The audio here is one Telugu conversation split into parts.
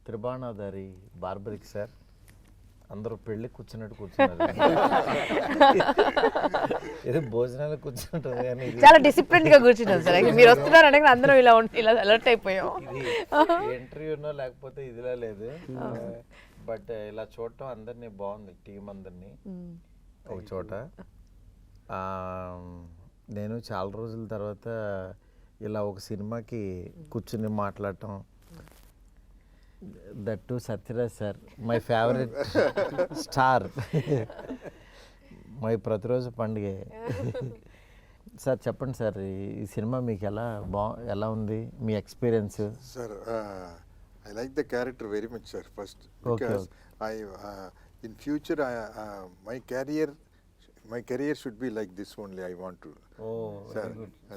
త్రిబాణాధారి బార్బరిక్ సార్ అందరూ పెళ్ళి కూర్చున్నట్టు కూర్చున్నారు. ఏదో భోజనాలు కూర్చుంటుంది కానీ చాలా డిసిప్లిన్ గా కూర్చున్నాం సార్. మీరు వస్తున్నారు అంటే అందరం ఇలా అలర్ట్ అయిపోయాం. ఇంటర్వ్యూనో లేకపోతే ఇదిలా లేదు, బట్ ఇలా చూడటం అందరినీ బాగుంది, టీం అందరినీ ఒక చోట. నేను చాలా రోజుల తర్వాత ఇలా ఒక సినిమాకి కూర్చుని మాట్లాడటం, that Sathyaraj sir my favourite star, my ప్రతిరోజు పండుగ. సార్ చెప్పండి సార్, ఈ సినిమా మీకు ఎలా ఉంది, మీ experience? Sir I like the character very much sir. First because in future my career should be like this only. I want to. Oh, sir,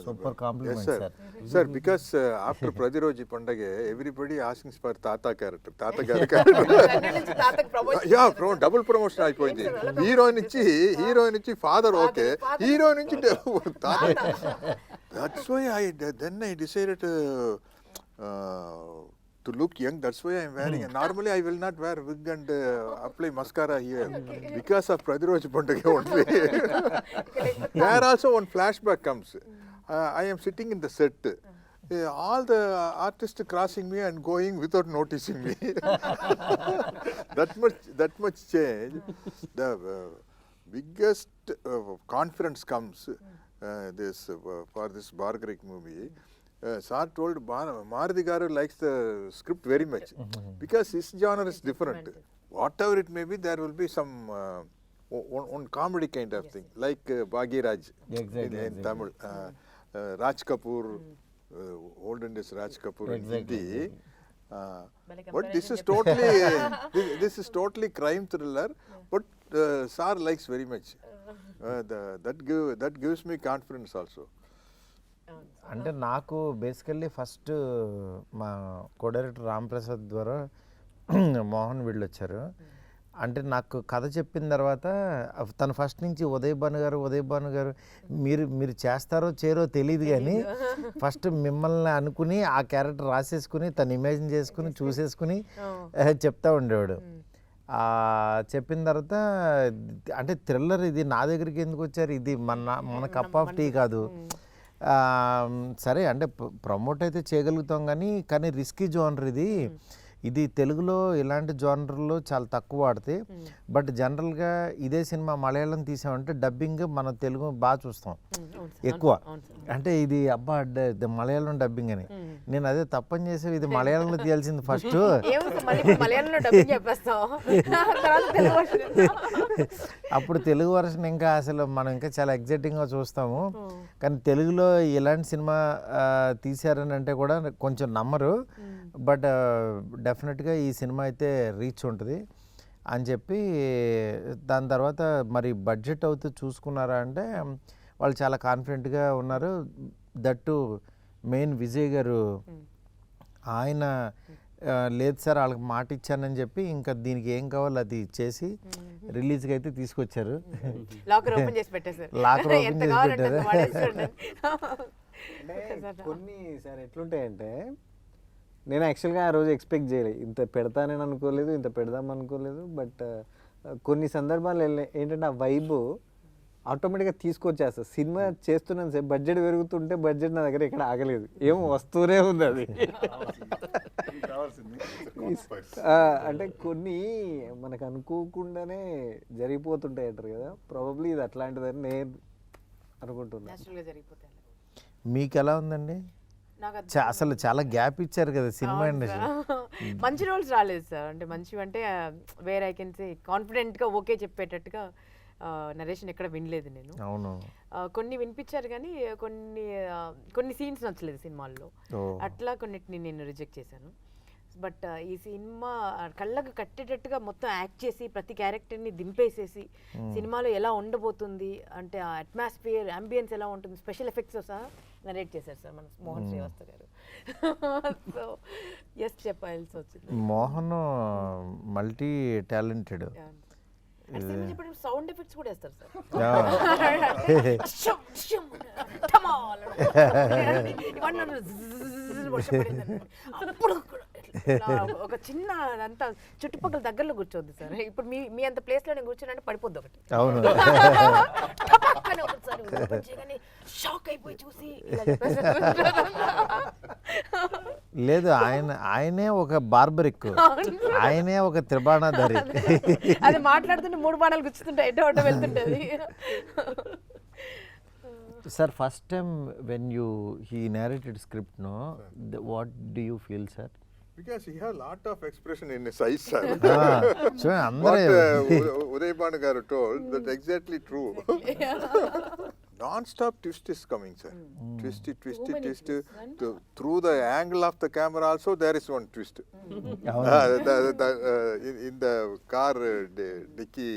super compliment, yes, sir. Sir, because after Pradiroji Pandage, everybody asking for Tata character. Tata character. Yeah, double promotion అయిపోయింది. హీరో నుంచి ఫాదర్ ఓకే, హీరో నుంచి తాత. That's why I decided to look young. That's why I'm wearing. Normally I will not wear wig and apply mascara here because of Pradiroj Pandage only. There also one flashback comes. I am sitting in the set. All the artists crossing me and going without noticing me. that much change. The biggest confidence comes for this Bargarik movie. Sir told Maruti Garu likes the script very much because his genre is different. Whatever it may be, there will be some one comedy kind of thing, like Bhagiraj in Tamil, Raj Kapoor, olden days Raj Kapoor in Hindi. But this is totally crime thriller. But Sir likes very much. That gives me confidence also. అంటే నాకు బేసికల్లీ ఫస్ట్ మా కో డైరెక్టర్ రామ్ ప్రసాద్ ద్వారా మోహన్ వీళ్ళు వచ్చారు. అంటే నాకు కథ చెప్పిన తర్వాత తను ఫస్ట్ నుంచి ఉదయ్ భాను గారు మీరు చేస్తారో చేయరో తెలియదు, కానీ ఫస్ట్ మిమ్మల్ని అనుకుని ఆ క్యారెక్టర్ రాసేసుకుని తను ఇమాజిన్ చేసుకుని చూసేసుకుని చెప్తా ఉండేవాడు. చెప్పిన తర్వాత అంటే థ్రిల్లర్ ఇది, నా దగ్గరికి ఎందుకు వచ్చారు, ఇది మన కప్ ఆఫ్ టీ కాదు. సరే అంటే ప్రమోట్ అయితే చేయగలుగుతాం, కానీ రిస్కీ జోనర్ ఇది తెలుగులో ఇలాంటి జోనర్లో చాలా తక్కువ వాడతాయి. బట్ జనరల్గా ఇదే సినిమా మలయాళం తీసామంటే డబ్బింగ్ మన తెలుగు బాగా చూస్తాం ఎక్కువ. అంటే ఇది అబ్బా మలయాళం డబ్బింగ్ అని, నేను అదే తప్పని చేసే ఇది మలయాళంలో తీయాల్సింది ఫస్ట్. అప్పుడు తెలుగు వర్షన్ ఇంకా అసలు మనం ఇంకా చాలా ఎగ్జైటింగ్గా చూస్తాము. కానీ తెలుగులో ఇలాంటి సినిమా తీశారని అంటే కూడా కొంచెం నమ్మరు. బట్ డెఫినెట్గా ఈ సినిమా అయితే రీచ్ ఉంటుంది అని చెప్పి, దాని తర్వాత మరి బడ్జెట్ అవుతూ చూసుకున్నారా అంటే వాళ్ళు చాలా కాన్ఫిడెంట్గా ఉన్నారు. దట్టు మెయిన్ విజయ్ గారు ఆయన లేదు సార్ వాళ్ళకి మాట ఇచ్చానని చెప్పి ఇంకా దీనికి ఏం కావాలో అది ఇచ్చేసి రిలీజ్కి అయితే తీసుకొచ్చారు. లాకర్ ఓపెన్ చేసి పెట్టారు. కొన్ని సార్ ఎట్లుంటాయంటే, నేను యాక్చువల్గా ఆ రోజు ఎక్స్పెక్ట్ చేయలేదు, ఇంత పెడతానని అనుకోలేదు, ఇంత పెడదాం అనుకోలేదు. బట్ కొన్ని సందర్భాలు ఏంటంటే ఆ వైబ్ ఆటోమేటిక్గా తీసుకొచ్చేస్తా. సినిమా చేస్తున్నాను సార్, బడ్జెట్ పెరుగుతుంటే బడ్జెట్ నా దగ్గర ఇక్కడ ఆగలేదు, ఏమో వస్తూనే ఉంది అది. అంటే కొన్ని మనకు అనుకోకుండానే జరిగిపోతుంటాయి అంటారు కదా, ప్రాబబ్లీ ఇది అట్లాంటిదని నేను అనుకుంటున్నాను. మీకు ఎలా ఉందండి? అసలు చాలా గ్యాప్ ఇచ్చారు కదా సినిమా ఇండస్ట్రీ. మంచి రోల్స్ రాలేదు సార్. అంటే మంచివి అంటే వేర్ ఐ కెన్ సే కాన్ఫిడెంట్గా ఓకే చెప్పేటట్టుగా నరేషన్ ఎక్కడ వినలేదు నేను. అవును, కొన్ని వినిపించారు కానీ కొన్ని సీన్స్ నచ్చలేదు సినిమాల్లో, అట్లా కొన్నిటిని నేను రిజెక్ట్ చేశాను. బట్ ఈ సినిమా కళ్ళకు కట్టేటట్టుగా మొత్తం యాక్ట్ చేసి ప్రతి క్యారెక్టర్ని దింపేసేసి సినిమాలో ఎలా ఉండబోతుంది అంటే ఆ అట్మాస్ఫియర్ అంబియన్స్ ఎలా ఉంటుంది, స్పెషల్ ఎఫెక్ట్స్ సహా నరేట్ చేశారు సార్ మన మోహన్ శ్రీవాస్తవ్ గారు. సో ఎస్ చెప్పాల్సి వచ్చింది. Mohan multi talented. Sound effects కూడా వేస్తారు సార్. ఒక చిన్న అంతా చుట్టుపక్కల దగ్గరలో కూర్చోద్దు సార్. ఇప్పుడు మీ అంత ప్లేస్లో నేను కూర్చోనంటే పడిపోద్ది ఒకటి. అవును. టపక్కనే ఒకసారి open చేయగానే షాక్ అయిపోయి చూసి ఇలా చెప్పేసారు. లేదు, ఆయనే ఒక బార్బరిక్, ఆయనే ఒక త్రిబాణాధారి. అది మాట్లాడుతుంటే 3 బాణాలు గుచ్చుతుంటాయి, ఎటో అటో వెళ్తుంటది. Sir first time when he narrated script, no, what do you feel, sir? Because he had a lot of expression in his eyes, sir. చూడండి What అందరూ Uday Banu garu told, that's exactly true. Non-stop twist is coming, sir. Twisty, twisty, many twist. twists, Through the angle of the camera also, there is one twist. In the car dicky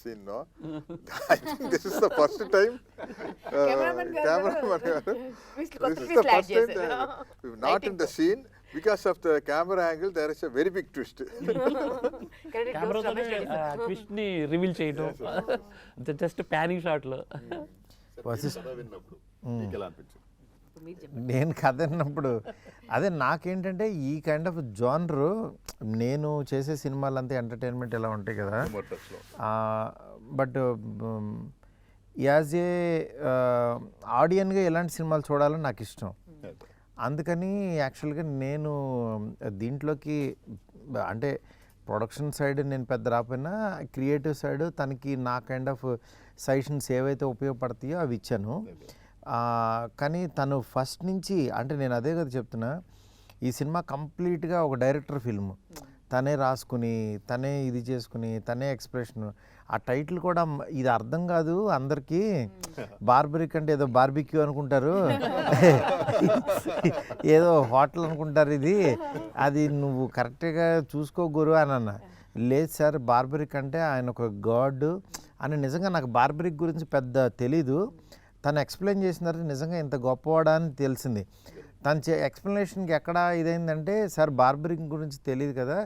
scene, no? I think this is the first time. Cameraman garu twist This is the twist first add time, చేశారు. not in the scene. Because of the camera angle, there is a very big twist. Credit goes to కెమెరాతో Ramesh Reddy, sir. ట్విస్ట్ ని రివీల్ చేయటం, జస్ట్ ప్యానింగ్ షాట్ లో. నేను కథ విన్నప్పుడు అదే నాకేంటంటే ఈ కైండ్ ఆఫ్ జానరు నేను చేసే సినిమాలంతా ఎంటర్టైన్మెంట్ ఎలా ఉంటాయి కదా, బట్ యాజ్ ఏ ఆడియన్గా ఎలాంటి సినిమాలు చూడాలని నాకు ఇష్టం. అందుకని యాక్చువల్గా నేను దీంట్లోకి అంటే ప్రొడక్షన్ సైడ్ నేను పెద్ద రాకపోయినా క్రియేటివ్ సైడ్ తనకి నా కైండ్ ఆఫ్ సజెషన్స్ ఏవైతే ఉపయోగపడతాయో అవి ఇచ్చాను. కానీ తను ఫస్ట్ నుంచి అంటే నేను అదే కదా చెప్తున్నా, ఈ సినిమా కంప్లీట్గా ఒక డైరెక్టర్ ఫిల్మ్. తనే రాసుకుని, తనే ఇది చేసుకుని, తనే ఎక్స్ప్రెషన్. ఆ టైటిల్ కూడా ఇది అర్థం కాదు అందరికీ, బార్బరిక్ అంటే ఏదో బార్బిక్యూ అనుకుంటారు, ఏదో హోటల్ అనుకుంటారు, ఇది అది నువ్వు కరెక్ట్గా చూసుకో గురు అని అన్న. లేదు సార్, బార్బరిక్ అంటే ఆయన ఒక గాడ్ అని. నిజంగా నాకు బార్బరిక్ గురించి పెద్ద తెలీదు, తను ఎక్స్ప్లెయిన్ చేసిన తర్వాత నిజంగా ఇంత గొప్పవాడా అని తెలిసింది. తను ఎక్స్ప్లెనేషన్కి ఎక్కడ ఇదైందంటే, సార్ బార్బరిక్ గురించి తెలియదు కదా,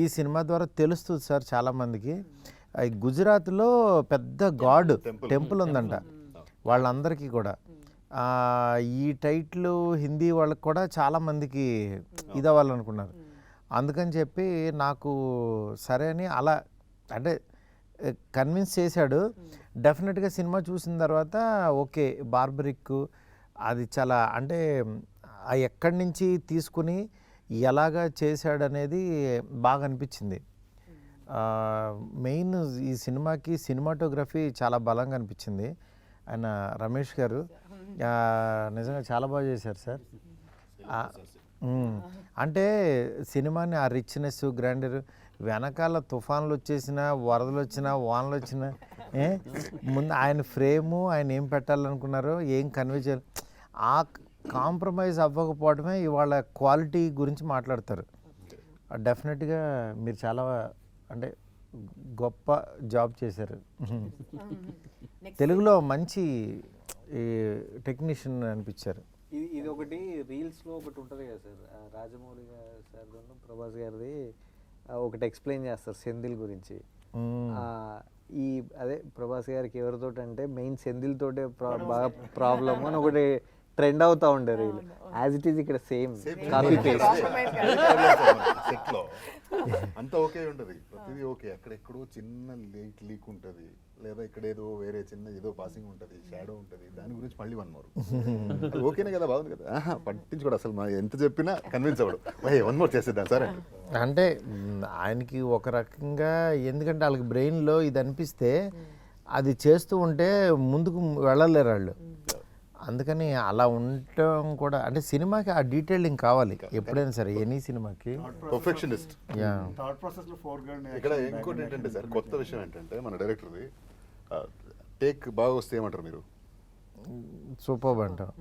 ఈ సినిమా ద్వారా తెలుస్తుంది సార్ చాలామందికి. గుజరాత్లో పెద్ద గాడ్ టెంపుల్ ఉందంట వాళ్ళందరికీ కూడా. ఈ టైటిల్ హిందీ వాళ్ళకి కూడా చాలామందికి ఇది అవ్వాలనుకున్నారు. అందుకని చెప్పి నాకు సరే అని అలా అంటే కన్విన్స్ చేశాడు. డెఫినెట్గా సినిమా చూసిన తర్వాత ఓకే, బార్బరిక్ అది చాలా అంటే ఎక్కడి నుంచి తీసుకుని ఎలాగా చేశాడనేది బాగా అనిపించింది. మెయిన్ ఈ సినిమాకి సినిమాటోగ్రఫీ చాలా బలంగా అనిపించింది. ఆయన రమేష్ గారు నిజంగా చాలా బాగా చేశారు సార్. అంటే సినిమాని ఆ రిచ్నెస్, గ్రాండర్, వెనకాల తుఫాన్లు వచ్చేసినా, వరదలు వచ్చినా, వానలు వచ్చినా ముందు ఆయన ఫ్రేము, ఆయన ఏం పెట్టాలనుకున్నారో, ఏం కన్వే చేయాలి, ఆ కాంప్రమైజ్ అవ్వకపోవడమే ఇవాళ క్వాలిటీ గురించి మాట్లాడతారు. డెఫినెట్గా మీరు చాలా అంటే గొప్ప జాబ్ చేశారు. తెలుగులో మంచి టెక్నీషియన్ అనిపించారు. ఇది ఒకటి రీల్స్లో ఒకటి ఉంటుంది కదా సార్, రాజమౌళి సార్ ప్రభాస్ గారిది ఒకటి ఎక్స్ప్లెయిన్ చేస్తారు సెంధిల్ గురించి. ఈ అదే ప్రభాస్ గారికి ఎవరితో అంటే మెయిన్ సెంధిల్తోటే బాగా ప్రాబ్లమ్ అని ఒకటి ట్రెండ్ అవుతా ఉండే రీల్. యాజ్ ఇట్ ఈస్ ఇక్కడ సేమ్ కాపీ పేస్ట్. సెట్లో అంతా ఓకే ఉంటుంది, ప్రతిదీ ఓకే. అక్కడెక్కడో చిన్న లీక్ ఉంటుంది, లేదా ఇక్కడ ఏదో వేరే చిన్న ఏదో పాసింగ్ ఉంటుంది, షాడో ఉంటుంది, దాని గురించి మళ్ళీ 1 more. ఓకేనే కదా, బాగుంది కదా, పట్టించుకోడు అసలు. మా ఎంత చెప్పినా కన్విన్స్ అవ్వడు, 1 more చేసేద్దాం సార్ అంటే ఆయనకి ఒక రకంగా, ఎందుకంటే వాళ్ళకి బ్రెయిన్లో ఇది అనిపిస్తే అది చేస్తూ ఉంటే ముందుకు వెళ్ళలేరు వాళ్ళు. అందుకని అలా ఉండటం కూడా అంటే సినిమాకి ఆ డీటెయిలింగ్ కావాలి ఎప్పుడైనా సరే, ఎనీ సినిమాకి పర్ఫెక్షనిస్ట్. థాట్ ప్రాసెస్ లో ఫోర్గ్రౌండ్ ఇక్కడ ఇంకోటి ఏంటంటే సార్, కొత్త విషయం ఏంటంటే మన డైరెక్టర్ది టేక్ బాగా వస్తే ఏమంటారు మీరు, సూపర్ అంటాం,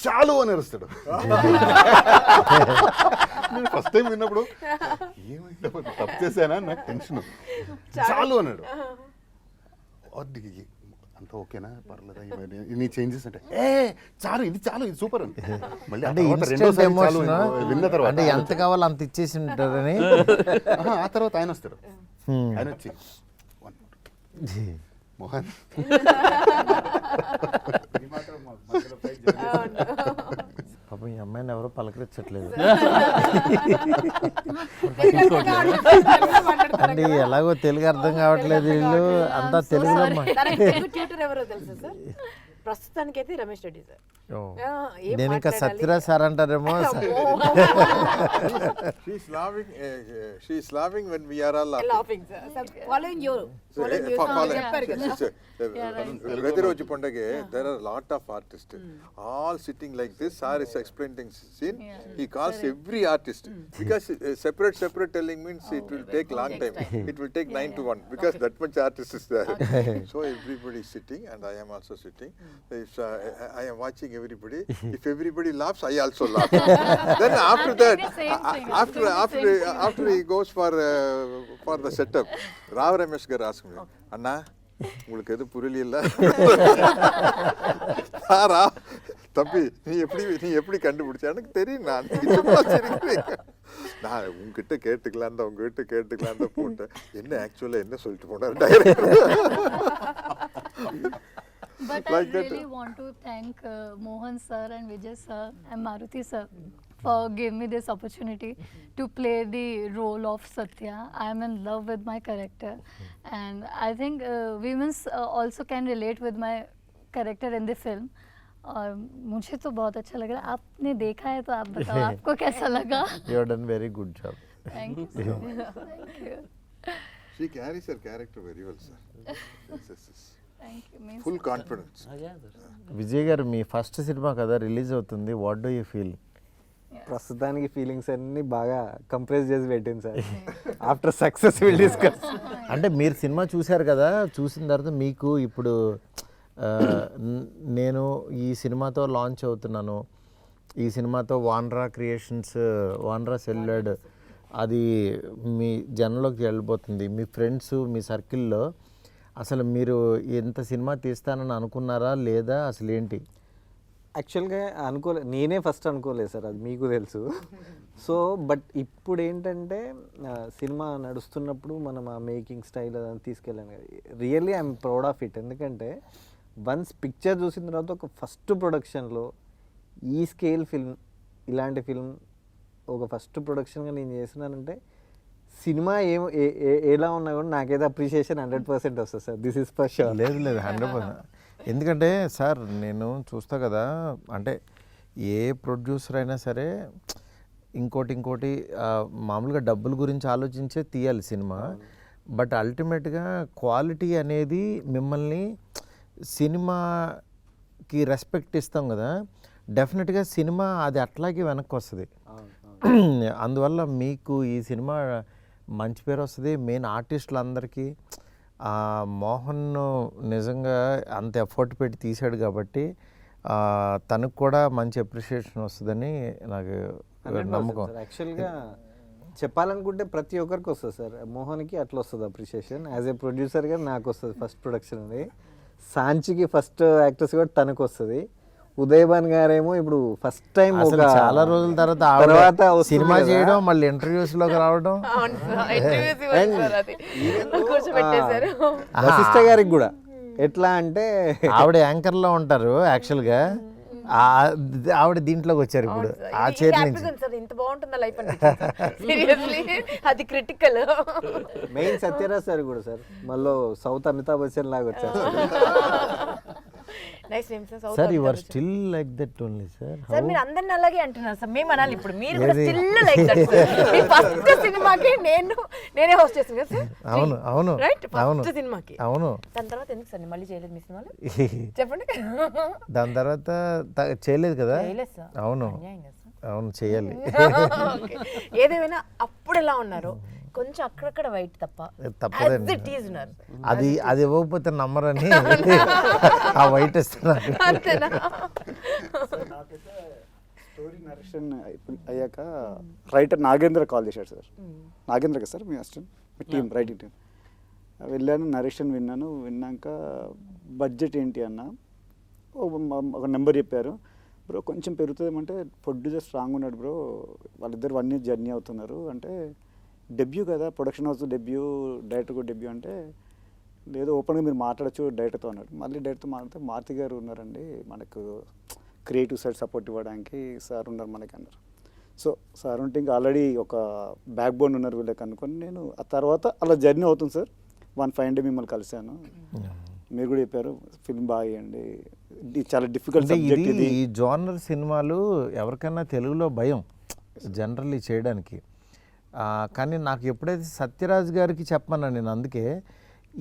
చాలు అని అరుస్తాడు. నేను ఫస్ట్ టైం విన్నప్పుడు ఏమైంది, తప్పు చేశానా నాకు టెన్షన్. చాలు అన్నాడు. అంత ఓకేనా, పర్లేదా, నీ చేంజెస్ అంటే చాలు, ఇది చాలు, ఇది సూపర్ అని. మళ్ళీ అంటే ఇన్స్టెంట్ ఎమోషన్ విన్న తర్వాత అంటే ఎంత కావాలో అంత ఇచ్చేసి ఉంటారని. ఆ తర్వాత ఆయన వస్తాడు, ఆయన వచ్చి మోహన్ పాపం ఈ అమ్మాయిని ఎవరో పలకరించట్లేదు. అంటే ఎలాగో తెలుగు అర్థం కావట్లేదు, వీళ్ళు అంతా తెలుగులో ట్యూటర్ ఎవరో తెలుసా సార్? ప్రస్తుతానికైతే రమేష్ రెడ్డి సార్. నేను ఇంకా సత్యరాజ్ సార్ అంటారేమో. She's laughing when we are all laughing. Laughing, sir. Following you. Following you. చెప్పారు కదా. Radiroji Pandage, there are a lot of artists. All sitting like this, sir is explaining scene. He calls every artist. Because separate telling means it will take long time. It will take 9 to 1 because that much artist is there. So everybody is sitting and I am also sitting. If I am watching everybody. If everybody laughs, I also laugh. Then after that, after he goes for the setup, Rao Ramesh gar asked me, Anna, உங்களுக்கு எது புரியல? சாரா தம்பி நீ எப்படி கண்டுபிடிச்ச? எனக்கு தெரியும், நான் உங்ககிட்ட கேட்டுக்கலாம் தான் போட்டேன். என்ன ஆக்சுவலா என்ன சொல்லிட்டு போனார் director? But I really want to thank Mohan sir and Vijay sir and Maruti sir for giving me this opportunity to play the role of Satya. I am in love with my character and I think women also can relate with my character in the film. और मुझे तो बहुत अच्छा लग रहा है. आपने देखा है तो आप बताओ आपको कैसा लगा? You have done very good job. Thank you so much. Thank you. She carries her character very well, sir. Yes. Thank you. Means Full confidence. Vijay గారు మీ ఫస్ట్ సినిమా కదా రిలీజ్ అవుతుంది, వాట్ డూ యూ ఫీల్? ప్రస్తుతానికి ఫీలింగ్స్ అన్ని బాగా కంప్రెస్ చేసి పెట్టింది sir. After success will discuss. అంటే మీరు సినిమా చూశారు కదా, చూసిన తర్వాత మీకు ఇప్పుడు నేను ఈ సినిమాతో లాంచ్ అవుతున్నాను, ఈ సినిమాతో వాన్రా క్రియేషన్స్, వాన్రా సెల్యులాయిడ్ అది మీ జనంలోకి వెళ్ళిపోతుంది, మీ ఫ్రెండ్స్ మీ సర్కిల్లో అసలు మీరు ఎంత సినిమా తీస్తానని అనుకున్నారా లేదా అసలు ఏంటి? యాక్చువల్గా నేనే ఫస్ట్ అనుకోలేదు సార్, అది మీకు తెలుసు. సో బట్ ఇప్పుడు ఏంటంటే సినిమా నడుస్తున్నప్పుడు మనం ఆ మేకింగ్ స్టైల్ అదంతా తీసుకెళ్ళాను కదా, really I'm proud of it. ఎందుకంటే వన్స్ పిక్చర్ చూసిన తర్వాత ఒక ఫస్ట్ ప్రొడక్షన్లో ఈ స్కేల్ ఫిల్మ్, ఇలాంటి ఫిల్మ్ ఒక ఫస్ట్ ప్రొడక్షన్గా నేను చేసినానంటే సినిమా ఎలా ఉన్నా కూడా నాకైతే అప్రిషియేషన్ 100% వస్తుంది sir. This is for sure. లేదు 100%. ఎందుకంటే సార్ నేను చూస్తా కదా, అంటే ఏ ప్రొడ్యూసర్ అయినా సరే ఇంకోటి మామూలుగా డబ్బుల గురించి ఆలోచించే తీయాలి సినిమా. బట్ అల్టిమేట్గా క్వాలిటీ అనేది మిమ్మల్ని సినిమాకి రెస్పెక్ట్ ఇస్తాం కదా, డెఫినెట్గా సినిమా అది అట్లాగే వెనక్కి వస్తుంది. అందువల్ల మీకు ఈ సినిమా మంచి పేరు వస్తుంది. మెయిన్ ఆర్టిస్టులందరికీ మోహన్ నిజంగా అంత ఎఫర్ట్ పెట్టి తీశాడు కాబట్టి తనకు కూడా మంచి అప్రిషియేషన్ వస్తుందని నాకు నమ్మకం. యాక్చువల్గా చెప్పాలనుకుంటే ప్రతి ఒక్కరికి వస్తుంది సార్. మోహన్కి అట్లా వస్తుంది అప్రిషియేషన్, యాజ్ ఏ ప్రొడ్యూసర్గా నాకు వస్తుంది ఫస్ట్ ప్రొడక్షన్ అది. సాంచికి ఫస్ట్ యాక్టర్స్ కూడా తనకు వస్తుంది. ఉదయభాన్ గారేమో ఇప్పుడు ఫస్ట్ టైం చాలా రోజుల తర్వాత సినిమా చేయడం, మళ్ళీ ఇంటర్వ్యూస్ లోకి రావడం. వశిష్ఠ గారికి కూడా ఎట్లా అంటే ఆవిడ యాంకర్ లో ఉంటారు యాక్చువల్గా, ఆవిడ దీంట్లోకి వచ్చారు ఇప్పుడు ఆ చైర్ నుంచి. ఇంత బాగుంటుందా లైఫ్ సీరియస్లీ, అది క్రిటికల్. మెయిన్ సత్యరాజ్ సార్ కూడా సార్ మళ్ళీ సౌత్ అమితాబ్ బచ్చన్ లాగా వచ్చారు. Nice name sir. Sir you are still like that only sir. Sir మీరు అందరిని అలాగే అంటున్నారు సార్, మేము అనాలి ఇప్పుడు, మీరు కూడా still like that sir. Me first సినిమాకి నేనే హోస్ట్ చేశాను కదా సార్. అవును రైట్, ఫస్ట్ సినిమాకి. అవును. దాని తర్వాత ఎందుకు సార్ మళ్ళీ చేయలేదు మీ సినిమాలో చెప్పండి? దాని తర్వాత చేయలేదు కదా. చేయలేదు సార్. అవును చేయాలి. ఏదేమైనా అప్పుడు ఎలా ఉన్నారు, కొంచెం అక్కడక్కడ వైట్ తప్పదండి. అది ఇవ్వకపోతే నమ్మరని ఆ వైట్ ఇస్తున్నారు. స్టోరీ నరేషన్ అయ్యాక రైటర్ నాగేంద్ర కాల్ చేశాడు సార్. నాగేంద్ర కదా సార్ మీ అసిస్టెంట్, మీ టీం రైటింగ్ టీం. వెళ్ళాను, నరేషన్ విన్నాక బడ్జెట్ ఏంటి అన్న, ఒక నెంబర్ చెప్పారు. బ్రో కొంచెం పెరుగుతుందేమంటే ప్రొడ్యూసర్ స్ట్రాంగ్ ఉన్నాడు బ్రో, వాళ్ళిద్దరు 1 year జర్నీ అవుతున్నారు అంటే, డెబ్యూ కదా ప్రొడక్షన్ హౌస్ డెబ్యూ, డైరెక్టర్ కూడా డెబ్యూ అంటే, లేదు ఓపెన్గా మీరు మాట్లాడచ్చు డైరెక్టర్తో అన్నాడు. మళ్ళీ డైరెక్టర్తో మాట్లాడితే మారుతి గారు ఉన్నారండి, మనకు క్రియేటివ్ సైడ్ సపోర్ట్ ఇవ్వడానికి సార్ ఉన్నారు మనకి అన్నారు. సో సార్ ఉంటే ఇంకా ఆల్రెడీ ఒక బ్యాక్ బోన్ ఉన్నారు వీళ్ళకి అనుకొని నేను ఆ తర్వాత అలా జర్నీ అవుతుంది సార్. 1 ఫైవ్ డే మిమ్మల్ని కలిశాను, మీరు కూడా చెప్పారు ఫిల్మ్ బాగా చేయండి, ఇది చాలా డిఫికల్ట్ అంటే సబ్జెక్ట్ ఇది ఇది. ఈ జోనర్ సినిమాలు ఎవరికైనా తెలుగులో భయం జనరల్లీ చేయడానికి. కానీ నాకు ఎప్పుడైతే సత్యరాజ్ గారికి చెప్పమన్నాను నేను, అందుకే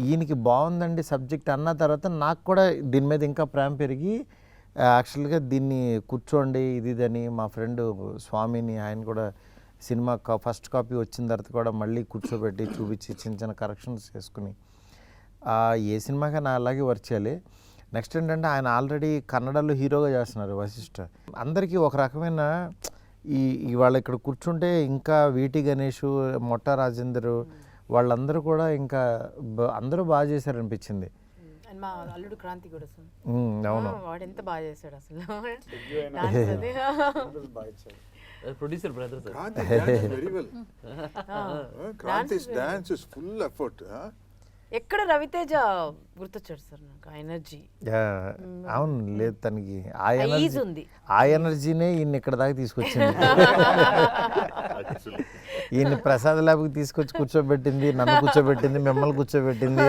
ఈయనకి బాగుందండి సబ్జెక్ట్ అన్న తర్వాత నాకు కూడా దీని మీద ఇంకా ప్రేమ పెరిగి యాక్చువల్గా దీన్ని కూర్చోండి ఇదని మా ఫ్రెండ్ స్వామిని, ఆయన కూడా సినిమా ఫస్ట్ కాపీ వచ్చిన తర్వాత కూడా మళ్ళీ కూర్చోబెట్టి చూపించి చిన్న చిన్న కరెక్షన్స్ చేసుకుని ఏ సినిమాకైనా అలాగే వర్క్ చేయాలి. నెక్స్ట్ ఏంటంటే ఆయన ఆల్రెడీ కన్నడలో హీరోగా చేస్తున్నారు వశిష్ఠ. అందరికీ ఒక రకమైన ఇవాళ ఇక్కడ కూర్చుంటే ఇంకా వీటి గణేష్, మొట్ట రాజేందర్ వాళ్ళందరూ కూడా ఇంకా అందరూ బాగా చేశారనిపించింది. అండ్ మా అల్లుడు క్రాంతి కూడా సార్, అవును, వాడు ఎంత బాగా చేశాడు అసలు. Producer brother sir. Kranti dances very well. Kranti's dance is full effort. ఎక్కడ రవితేజ గుర్తొచ్చాడు సార్ నాకు, ఆ ఎనర్జీ. అవును, లేదు తనకి ఆ ఈజ్ ఎనర్జీ, ఉంది. ఆ ఎనర్జీనే ఈయన ఇక్కడ దాకా తీసుకొచ్చింది. ఈయన్ని ప్రసాద్ ల్యాబ్కి తీసుకొచ్చి కూర్చోబెట్టింది, నన్ను కూర్చోబెట్టింది, మిమ్మల్ని కూర్చోబెట్టింది,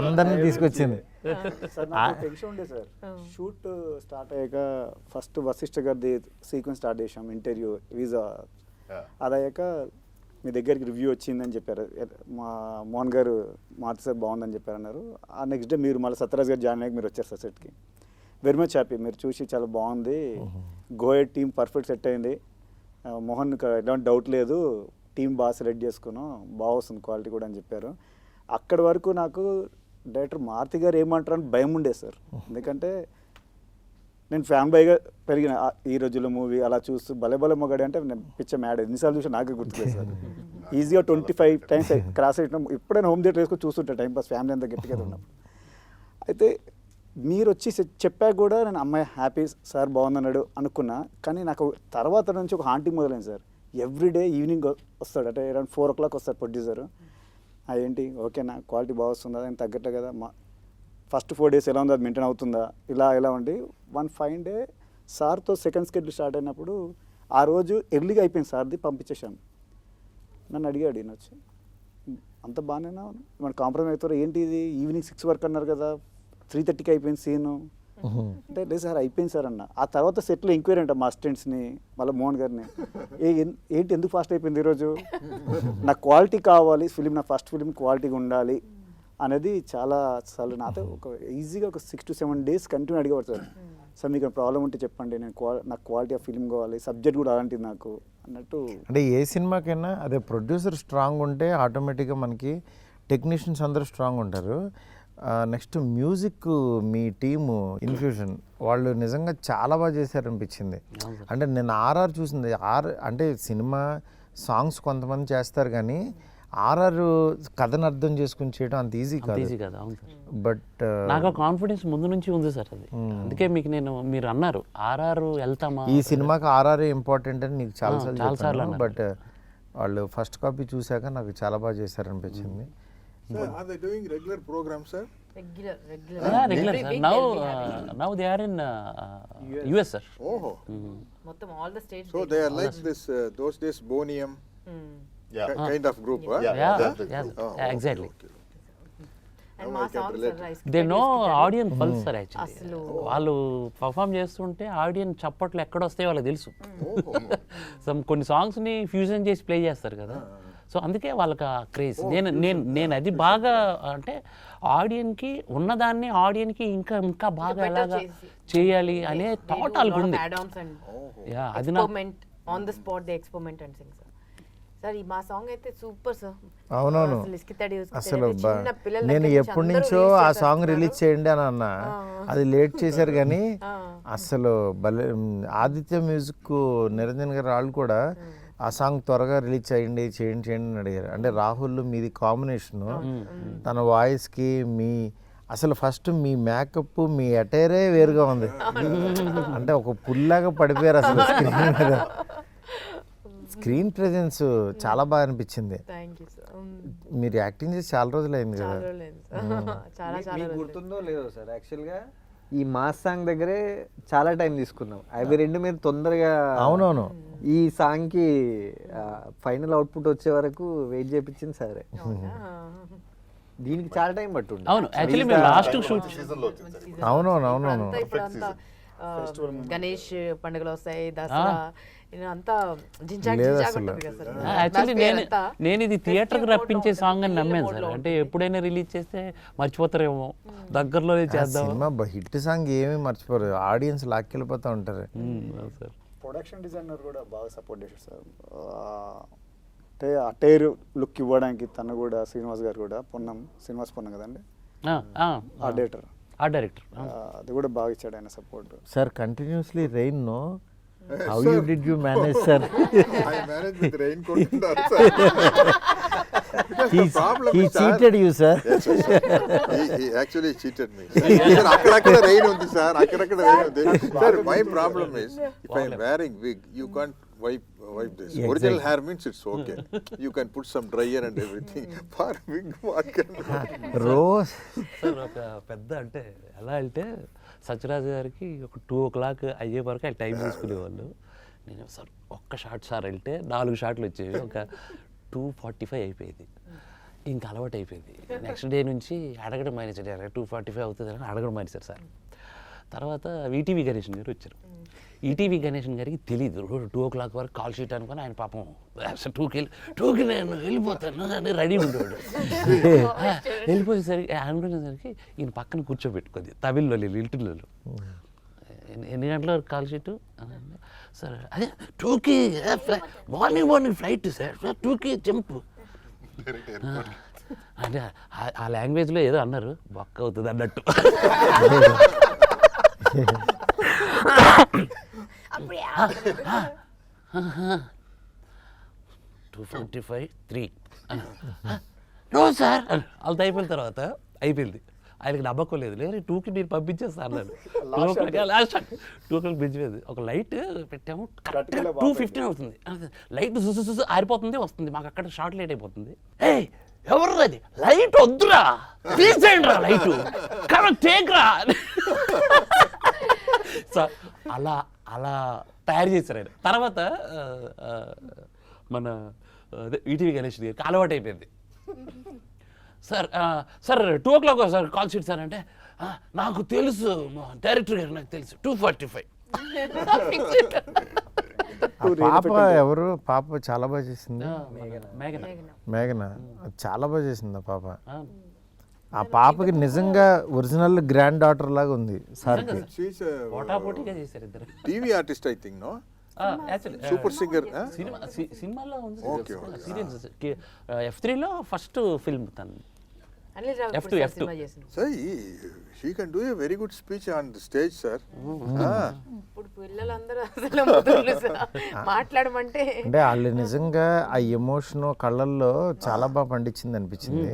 అందరినీ తీసుకొచ్చింది. సార్ నాకు టెన్షన్ ఉండే సార్, షూట్ స్టార్ట్ అయ్యాక ఫస్ట్ వశిష్ఠ గారిది సీక్వెన్స్ స్టార్ట్ చేసాం, ఇంటర్వ్యూ వీజా. అది అయ్యాక మీ దగ్గరికి రివ్యూ వచ్చిందని చెప్పారు, మా మోహన్ గారు మారుతి సార్ బాగుందని చెప్పారు అన్నారు. ఆ నెక్స్ట్ డే మీరు మళ్ళీ సత్యరాజ్ గారు జాయిన్ అయ్యాక మీరు వచ్చారు సార్ సెట్కి. వెరీ మచ్ హ్యాపీ, మీరు చూసి చాలా బాగుంది, గోయట్ టీమ్ పర్ఫెక్ట్ సెట్ అయింది, మోహన్ ఎలాంటి డౌట్ లేదు, టీం బాగా సెలెక్ట్ చేసుకున్నాం, బాగా వస్తుంది క్వాలిటీ కూడా అని చెప్పారు. అక్కడి వరకు నాకు డైరెక్టర్ మారుతి గారు ఏమంటారు అని భయం ఉండే సార్, ఎందుకంటే నేను ఫ్యాన్ బాయ్గా పెరిగిన ఈ రోజుల్లో మూవీ అలా చూస్తూ భలే భలే మొగాడి అంటే నేను పిచ్చ మ్యాడ్ ఎన్నిసార్లు చూసి నాకే గుర్తులేదు సార్. ఈజీగా 25 టైమ్స్ క్రాస్ అయినాం, ఎప్పుడైనా హోమ్ థియేటర్ వేసుకొని చూస్తుంటా టైం పాస్, ఫ్యామిలీ అంతా గట్టిగా ఉన్నప్పుడు. అయితే మీరు వచ్చి చెప్పాక కూడా నేను అమ్మాయి హ్యాపీ సార్ బాగుందన్నాడు అనుకున్నా, కానీ నాకు తర్వాత నుంచి ఒక హాంటింగ్ మొదలైంది సార్. ఎవ్రీడే ఈవినింగ్ వస్తాడు, అంటే అరౌండ్ 4 o'clock వస్తాడు ప్రొడ్యూసర్. ఏంటి ఓకేనా, క్వాలిటీ బాగా వస్తుందా, దానికి తగ్గట్టే కదా, మా ఫస్ట్ 4 days ఎలా ఉందో అది మెయింటైన్ అవుతుందా, ఇలా ఉండి 1 fine day సార్తో సెకండ్ స్కెడ్యూల్ స్టార్ట్ అయినప్పుడు ఆ రోజు ఎర్లీగా అయిపోయింది సార్ది, పంపించేశాను. నన్ను అడిగాడు ఈయన వచ్చి, అంత బాగానేనా మన కాంప్రమైజ్ అవుతారు ఏంటి, ఇది ఈవినింగ్ 6 వరకు అన్నారు కదా, 3:30కి అయిపోయింది సీను అంటే, లేదు సార్ అయిపోయింది సార్ అన్న. ఆ తర్వాత సెట్లో ఎంక్వైరీ అంట మా అసిస్టెంట్స్ని, మళ్ళీ మోహన్ గారిని, ఏంటి ఎందుకు ఫాస్ట్ అయిపోయింది ఈరోజు, నాకు క్వాలిటీ కావాలి ఫిలిం, నా ఫస్ట్ ఫిలిం క్వాలిటీగా ఉండాలి అనేది చాలా అసలు నాతో ఒక ఈజీగా ఒక 6 to 7 days కంటిన్యూ అడిగేవాడు సార్. సార్ మీకు ప్రాబ్లం ఉంటే చెప్పండి, నేను నాకు క్వాలిటీ ఆఫ్ ఫిల్మ్ కావాలి, సబ్జెక్ట్ కూడా అలాంటిది నాకు అన్నట్టు. అంటే ఏ సినిమాకైనా అదే ప్రొడ్యూసర్ స్ట్రాంగ్ ఉంటే ఆటోమేటిక్గా మనకి టెక్నీషియన్స్ అందరూ స్ట్రాంగ్ ఉంటారు. నెక్స్ట్ మ్యూజిక్, మీ టీము ఇన్ఫ్యూషన్ వాళ్ళు నిజంగా చాలా బాగా చేశారనిపించింది. అంటే నేను ఆర్ఆర్ చూసింది, అంటే సినిమా సాంగ్స్ కొంతమంది చేస్తారు కానీ ఆర్ఆర్ కథను అర్థం చేసుకుని చేయడం అంత ఈజీ కాదు. అవును సార్. బట్ నాకు కాన్ఫిడెన్స్ ముందు నుంచి ఉంది సార్ అది, అందుకే మీకు మీరు అన్నారు ఆర్ఆర్ వెళ్తామా, ఈ సినిమాకి ఆర్ఆర్ ఇంపార్టెంట్ అని నీకు చాలాసార్లు అన్నారు. బట్ వాళ్ళు ఫస్ట్ కాపీ చూశాక నాకు చాలా బాగా చేశారనిపించింది. Sir, are they doing regular programs, sir? Regular regular sir. Now they are in US sir. Oh, మొత్తం all the states. so they are like this, those days Bonium kind of group, huh? Exactly. And మా songs they know audience pulse sir. Actually వాళ్ళు పర్ఫామ్ చేస్తుంటే ఆడియన్స్ చప్పట్లు ఎక్కడ వస్తాయో వాళ్ళకి తెలుసు. కొన్ని సాంగ్స్ని ఫ్యూజన్ చేసి ప్లే చేస్తారు కదా, సో అందుకే వాళ్ళకి ఆ క్రేజ్. నేను అది బాగా అంటే ఆడియన్కి ఉన్నదాన్ని ఆడియన్కి ఇంకా బాగా ఎలాగా చేయాలి అనే థాట్ వాళ్ళకు ఉంది. అది నా on the spot they experiment and Singh sir. ఈ మా సాంగ్ అయితే సూపర్ సార్. అవునవును, అసలు నేను ఎప్పటి నుంచో ఆ సాంగ్ రిలీజ్ చేయండి అని అన్నా, అది లేట్ చేశారు కానీ అసలు భలే. ఆదిత్య మ్యూజిక్ నిరంజన్ గారు వాళ్ళు కూడా ఆ సాంగ్ త్వరగా రిలీజ్ చేయండి అని అడిగారు. అంటే రాహుల్ మీది కాంబినేషను, తన వాయిస్కి మీ అసలు ఫస్ట్ మీ మేకప్, మీ అటైరే వేరుగా ఉంది. అంటే ఒక పుల్లాగా పడిపోయారు అసలు స్క్రీన్ మీద. స్క్రీన్ ప్రెజెన్స్ చాలా బాగా అనిపించింది. మీరు యాక్టింగ్ చేసి చాలా రోజులు అయింది కదా. మీకు గుర్తుందో లేదో సార్, యాక్చువల్గా ఈ మాస్ సాంగ్ దగ్గరే చాలా టైం తీసుకున్నాం. అవి రెండు మీద తొందరగా అవునవును. ఈ సాంగ్కి ఫైనల్ అవుట్పుట్ వచ్చే వరకు వెయిట్ చేయించింది సరే. దీనికి చాలా టైం పట్టుండే. అవును, యాక్చువల్లీ మేము లాస్ట్ షూట్ సీజన్లో వచ్చింది సార్. అవునవును. ఇప్పుడంతా గణేష్ పండుగలు వస్తాయి, దసరా అంతా జింజాక్ లేదు జింజాక్ అసలు. ఉంటుంది కదా సార్. యాక్చువల్లీ Atmosphere అంతా నేను ఇది థియేటర్కి festival రప్పించే mode సాంగ్ అని ఉంటుంది, నమ్మాను mode సార్. లో అంటే ఉంటుంది. ఎప్పుడైనా రిలీజ్ చేస్తే మర్చిపోతారేమో, దగ్గరలోనే చేద్దాం. సినిమా హిట్ సాంగ్ ఏమీ మర్చిపోరు, ఆడియన్స్ లాక్కెళ్ళిపోతూ ఉంటారు. అవును సార్. ప్రొడక్షన్ డిజైనర్ కూడా బాగా సపోర్ట్ చేశారు సార్. అంటే ఆ టైర్ లుక్ ఇవ్వడానికి తను కూడా శ్రీనివాస్ గారు కూడా శ్రీనివాస్ పొన్నం కదండి ఆ డేటర్, ఆ డైరెక్టర్. అది కూడా బాగా ఇచ్చాడు ఆయన support. Sir continuously rain no, how you did you manage sir? I managed with raincoat and all, sir. Because the problem He is, sir, cheated you, sir. Yes, yes, sir. He actually cheated me. Sir, అక్కడక్కడ rain ఉంది సార్, అక్కడక్కడ rain ఉంది. Sir, my problem is, if I am wearing wig, you can't wipe this. Original hair means it's okay. You can put some dryer and everything. For wig, what can rose sir ఒక పెద్ద అంటే ఎలా అంటే సత్యరాజు గారికి ఒక 2 o'clock అయ్యే వరకు ఆయన టైం తీసుకునేవాళ్ళు. నేను సార్ ఒక్క షాట్ సార్ వెళ్తే 4 షాట్లు వచ్చేవి, ఒక 2:45 అయిపోయేది. ఇంకా అలవాటు అయిపోయింది. నెక్స్ట్ డే నుంచి అడగడం మానేసాడు, 2:45 అవుతుంది అని అడగడం మానేశారు సార్. తర్వాత ఈటీవీ గణేషన్ గారు వచ్చారు. ఈటీవీ గణేషన్ గారికి తెలియదు 2 o'clock వరకు కాల్ షీట్ అనుకుని ఆయన పాపం 2కి నేను వెళ్ళిపోతాను అని రెడీ ఉండేవాడు. వెళ్ళిపోయేసరికి అనుకునేసరికి ఈయన పక్కన కూర్చోబెట్టుకుంది తమిళ్లో లిటిల్లో. ఎన్ని గంటల వరకు కాల్ షీటు సార్? అదే 2కి మార్నింగ్ ఫ్లైట్ సార్, 2కి జంప్ అంటే ఆ లాంగ్వేజ్లో ఏదో అన్నారు, బొక్క అవుతుంది అన్నట్టు. 2:45 3 నో సార్ వాళ్ళతో అయిపోయిన తర్వాత అయిపోయింది. ఆయనకి నమ్మకం లేదు, లేదు 2కి మీరు పంపించేస్తా అన్నాడు. 2 o'clock లాస్ట్ 2 o'clock పెంచిపోయింది. ఒక లైట్ పెట్టాము, కరెక్ట్గా 2:15 అవుతుంది. లైట్ చూసి ఆరిపోతుంది, వస్తుంది, మాకు అక్కడ షార్ట్ లేట్ అయిపోతుంది. ఏ ఎవరు అది లైట్ వద్దురా, తీసేయండి రా లైట్, టేక్రా. సో అలా తయారు చేశారు ఆయన. తర్వాత మన ఈటీవీ గణేష్ గారికి అలవాటు అయిపోయింది. Sir 2 o'clock sir call sheet sir అంటే, నాకు తెలుసు డైరెక్టర్ గారు, నాకు తెలుసు 2:45. పాప ఎవరు? పాప చాలా బాగా చేసింది, మేఘన. చాలా బాగా చేసింది ఆ పాప. ఆ పాపకి నిజంగా ఒరిజినల్ గ్రాండ్ డాటర్ లాగా ఉంది సార్కి. she's a పోటాపోటీగా చేశారు ఇద్దరు. TV artist, I think, no? Actually Super singer. సినిమాలో ఉంది, Okay, okay. సీరియల్స్ F3లో ఫస్ట్ ఫిల్మ్ తను. అనిల్ రావు F2. సినిమా చేసింది. Sir, she can do a very good speech on the stage, sir. ఇప్పుడు పిల్లలందరూ అసలు ముదురులు సార్. మాట్లాడమంటే అంటే వాళ్ళు నిజంగా ఆ ఎమోషన్ కళ్ళల్లో చాలా బాగా పండించింది అనిపించింది.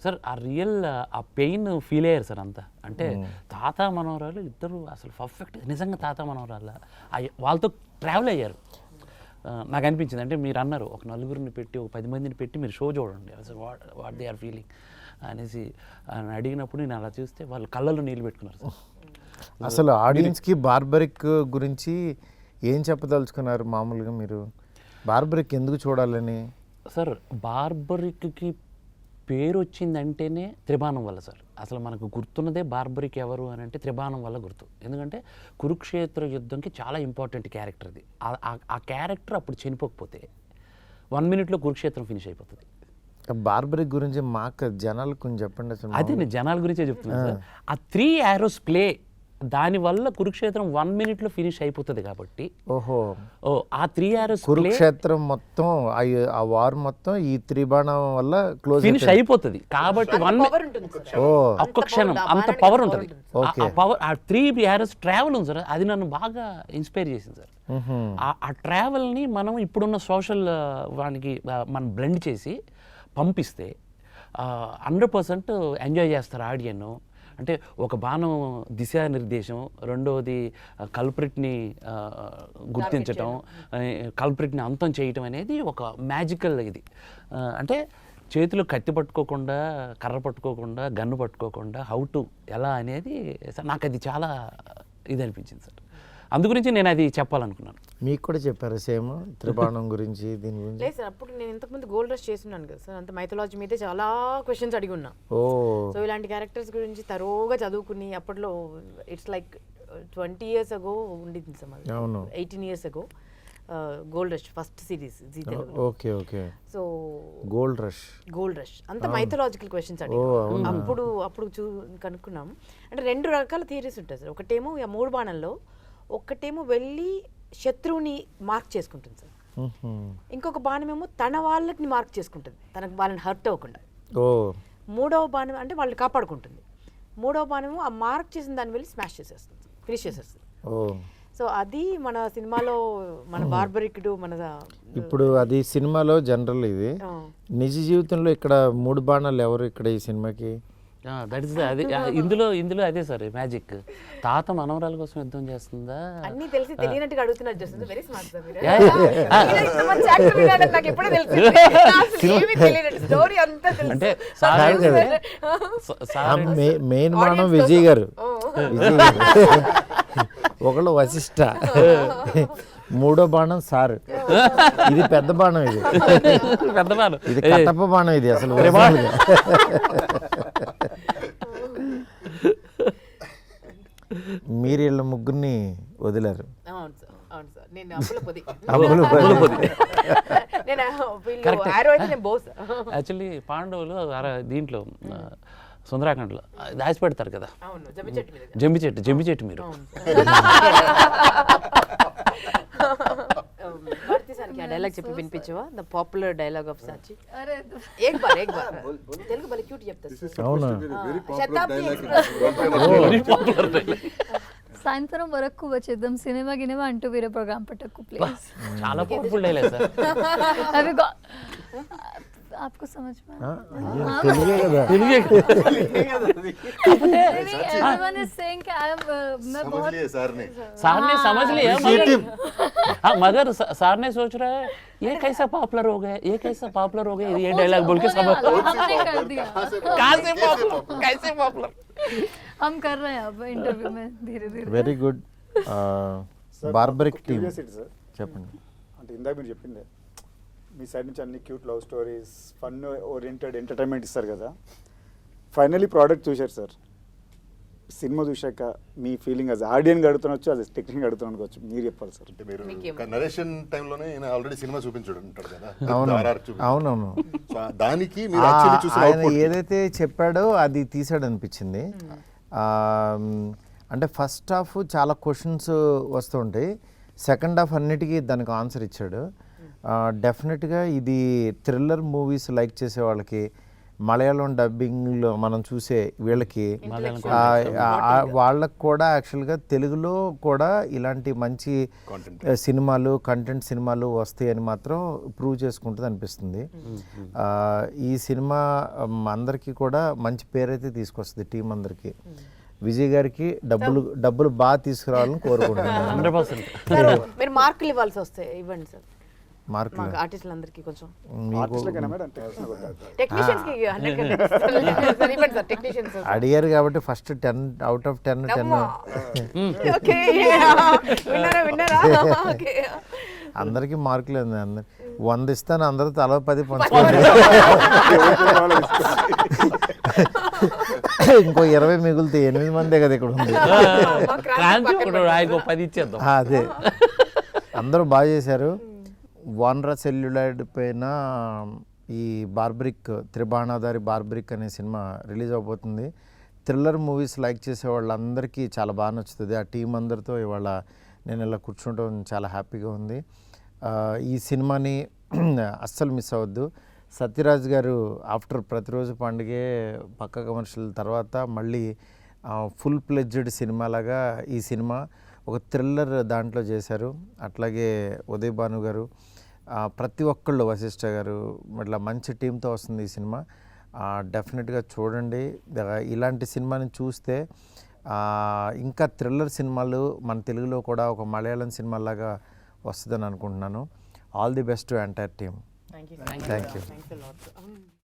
సార్ ఆ రియల్ ఆ పెయిన్ ఫీల్ అయ్యారు సార్ అంతా. అంటే తాత మనవరాలు ఇద్దరు అసలు పర్ఫెక్ట్, నిజంగా తాత మనవరాలు వాళ్ళతో ట్రావెల్ అయ్యారు. నాకు అనిపించింది, అంటే మీరు అన్నారు ఒక 4 పెట్టి ఒక 10 మందిని పెట్టి మీరు షో చూడండి అసలు వాట్ దే ఆర్ ఫీలింగ్ అనేసి అడిగినప్పుడు నేను అలా చూస్తే వాళ్ళు కళ్ళల్లో నీళ్ళు పెట్టుకున్నారు సార్. అసలు ఆడియన్స్కి బార్బరిక్ గురించి ఏం చెప్పదలుచుకున్నారు? మామూలుగా మీరు బార్బరిక్ ఎందుకు చూడాలని? సార్ బార్బరిక్కి పేరు వచ్చిందంటేనే త్రిబాణం వల్ల సార్. అసలు మనకు గుర్తున్నదే బార్బరిక్ ఎవరు అని అంటే త్రిబాణం వల్ల గుర్తు. ఎందుకంటే కురుక్షేత్ర యుద్ధంకి చాలా ఇంపార్టెంట్ క్యారెక్టర్ అది. ఆ క్యారెక్టర్ అప్పుడు చనిపోకపోతే 1 minute కురుక్షేత్రం ఫినిష్ అయిపోతుంది. బార్బరిక్ గురించి మాకు జనాలకు కొంచెం చెప్పండి అసలు. అదే నేను జనాల గురించే చెప్తున్నాను సార్. ఆ 3 arrows ప్లే దానివల్ల కురుక్షేత్రం 1 minute ఫినిష్ అయిపోతుంది కాబట్టి. ఓహో, ఆ 3 arrows కురుక్షేత్రం మొత్తం ఆ వార్ మొత్తం ఈ త్రిబాణం వల్ల క్లోజ్ ఫినిష్ అయిపోతుంది కాబట్టి పవర్ ఉంటుంది సార్. ఒక్క క్షణం అంత పవర్ ఉంటుంది. ఆ పవర్ ఆ 3 arrows ట్రావెల్ ఉంది సార్, అది నన్ను బాగా ఇన్స్పైర్ చేసింది సార్. ఆ ట్రావెల్ని మనం ఇప్పుడున్న సోషల్ వానికి మనం బ్లెండ్ చేసి పంపిస్తే 100% ఎంజాయ్ చేస్తారు ఆడియన్. అంటే ఒక బాణం దిశానిర్దేశం, రెండవది కల్ప్రిట్ని గుర్తించటం, కల్ప్రిట్ని అంతం చేయటం అనేది ఒక మ్యాజికల్ ఇది. అంటే చేతిలో కత్తి పట్టుకోకుండా, కర్ర పట్టుకోకుండా, గన్ను పట్టుకోకుండా ఎలా అనేది నాకు అది చాలా ఇది అనిపించింది సార్. అందుగురించి నేను అది చెప్పాలనుకున్నాను. మీకు కూడా చెప్పారు సేమ్ త్రిబాణం గురించి దీని గురించి? లేదు సార్, అప్పుడు నేను ఇంతకుముందు గోల్డ్ రష్ చేస్తున్నాను కదా సార్, అంత మైథాలజీ మీదే చాలా క్వశ్చన్స్ అడిగి ఉన్నా. సో ఇలాంటి క్యారెక్టర్స్ గురించి తరోగా చదువుకుని అప్పట్లో ఇట్స్ లైక్ 20 years ago ఉండింది సార్ మాది. 18 years ago gold rush first series Zee తెలుగులో. Okay okay. So gold rush అంత మైథలాజికల్ క్వశ్చన్స్ అడిగి అప్పుడు కనుక్కున్నాం. అంటే 2 రకాల థియరీస్ ఉంటాయి సార్. ఒకటేమో 3 బాణంలో ఒకటేమో వెళ్ళి శత్రువుని మార్క్ చేసుకుంటుంది సార్, ఇంకొక బాణమేమో తన వాళ్ళని మార్క్ చేసుకుంటుంది, తనకు వాళ్ళని హర్ట్ అవ్వకుండా. మూడవ బాణం అంటే వాళ్ళని కాపాడుకుంటుంది. మూడవ బాణమేమో ఆ మార్క్ చేసిన దాన్ని వెళ్ళి స్మాష్ చేసేస్తుంది, ఫినిష్ చేసేస్తుంది. సో అది మన సినిమాలో మన బార్బరిక్డు మన ఇప్పుడు అది సినిమాలో జనరల్. ఇది నిజ జీవితంలో ఇక్కడ 3 బాణాలు ఎవరు ఇక్కడ ఈ సినిమాకి? దట్ ఇస్ అది ఇందులో అదే సార్ మ్యాజిక్. తాత మనవరాల కోసం యుద్ధం చేస్తుందా అన్ని తెలిసి తెలియనట్టుగా అడుగుతున్నారు. జస్ట్ వెరీ స్మార్ట్ సార్ మీరు. నాకు ఎప్పుడో తెలుసు స్టోరీ అంతా తెలుసు. అంటే మెయిన్ బాణం విజయ్ గారు, ఒకళ్ళు వశిష్ట, మూడో బాణం సార్. ఇది పెద్ద బాణం, పెద్ద బాణం, ఇది కట్టప్ప బాణం. ఇది అసలు మీరు వీళ్ళ ముగ్గురిని వదిలారు. యాక్చువల్లీ పాండవులు దీంట్లో సుందరాఖండ్లో దాచి పెడతారు కదా జంబి చెట్టు మీరు. డైలాగ్ చెప్పి వినిపించవా? The popular dialogue of Saachi. Telugu బలి క్యూట్ సాయంత్రం వరకు వచ్చేద్దాం సినిమా గినిమా అంటూ వేరే ప్రోగ్రామ్ పట్టకు ప్లీజ్. చాలా పవర్ఫుల్ డైలాగ్ సార్. आपको समझ में everyone is saying कि मैं बहुत सार ने समझ लिया मगर सार ने सोच रहा है ये कैसा पॉपुलर हो गया, ये कैसा पॉपुलर हो गया, ये डायलॉग बोल के सब हमने कर दिया. कहां से पॉपुलर, कैसे पॉपुलर हम कर रहे हैं अब इंटरव्यू में धीरे धीरे. Very good. బార్బరిక్ టీమ్ చెప్పండి. అంటే ఇందాక మీరు చెప్పిందే మీ సైడ్ నుంచి అన్ని cute love stories, fun oriented entertainment ఇస్తారు కదా. ఫైనలీ ప్రోడక్ట్ చూశారు సార్. సినిమా చూశాక మీ ఫీలింగ్ అది ఆడియన్గా అడుగుతున్నచ్చు, అది టెక్నిక్ అడుగుతున్నచ్చు, మీరు చెప్పాలి సార్. అంటే మీరు నరేషన్ టైంలోనే ఆల్రెడీ సినిమా చూపించాడు ఉంటాడు కదా. అవునవును. దానికి ఆయన ఏదైతే చెప్పాడో అది తీసాడు అనిపించింది. అంటే ఫస్ట్ హాఫ్ చాలా క్వశ్చన్స్ వస్తూ ఉంటాయి, సెకండ్ హాఫ్ అన్నిటికీ దానికి ఆన్సర్ ఇచ్చాడు. డెఫినెట్గా ఇది థ్రిల్లర్ మూవీస్ లైక్ చేసే వాళ్ళకి, మలయాళం డబ్బింగ్లో మనం చూసే వీళ్ళకి, వాళ్ళకు కూడా యాక్చువల్గా తెలుగులో కూడా ఇలాంటి మంచి సినిమాలు, కంటెంట్ సినిమాలు వస్తాయని మాత్రం ప్రూవ్ చేసుకుంటుంది అనిపిస్తుంది. ఈ సినిమా అందరికీ కూడా మంచి పేరైతే తీసుకొస్తుంది టీం అందరికీ. విజయ్ గారికి డబ్బులు బాగా తీసుకురావాలని కోరుకుంటున్నాను. 100%. మీరు మార్కులు ఇవ్వాల్సి వస్తాయి, ఇవ్వండి సార్. మార్కులు ఆర్టిస్టులందరికీ కొంచెం అడిగారు కాబట్టి ఫస్ట్ 10 out of 10. అందరికీ మార్కులు 100 ఇస్తాను, అందరూ తల 10 పంచుకోండి. ఇంకో 20 మిగులుతాయి. 8 మందే కదా ఇక్కడ ఉంది. అదే అందరూ బాగా చేశారు. వానరా సెల్యులాయిడ్ పైన ఈ బార్బరిక్, త్రిబాణాధారి బార్బరిక్ అనే సినిమా రిలీజ్ అవబోతుంది. థ్రిల్లర్ మూవీస్ లైక్ చేసే వాళ్ళందరికీ చాలా బాగా నచ్చుతుంది. ఆ టీం అందరితో ఇవాళ నేను ఇలా కూర్చుంటాం చాలా హ్యాపీగా ఉంది. ఈ సినిమాని అస్సలు మిస్ అవ్వద్దు. సత్యరాజ్ గారు ఆఫ్టర్ ప్రతిరోజు పండుగే పక్క కమర్షియల్ తర్వాత మళ్ళీ ఫుల్ ప్లెడ్జ్డ్ సినిమాలాగా ఈ సినిమా ఒక థ్రిల్లర్ దాంట్లో చేశారు. అట్లాగే ఉదయ్ భాను గారు, ప్రతి ఒక్కళ్ళు, వశిష్ఠ గారు, ఇట్లా మంచి టీంతో వస్తుంది ఈ సినిమా. డెఫినెట్గా చూడండి. ఇలాంటి సినిమాని చూస్తే ఇంకా థ్రిల్లర్ సినిమాలు మన తెలుగులో కూడా ఒక మలయాళం సినిమాలాగా వస్తుందని అనుకుంటున్నాను. All the best to entire team. Thank you.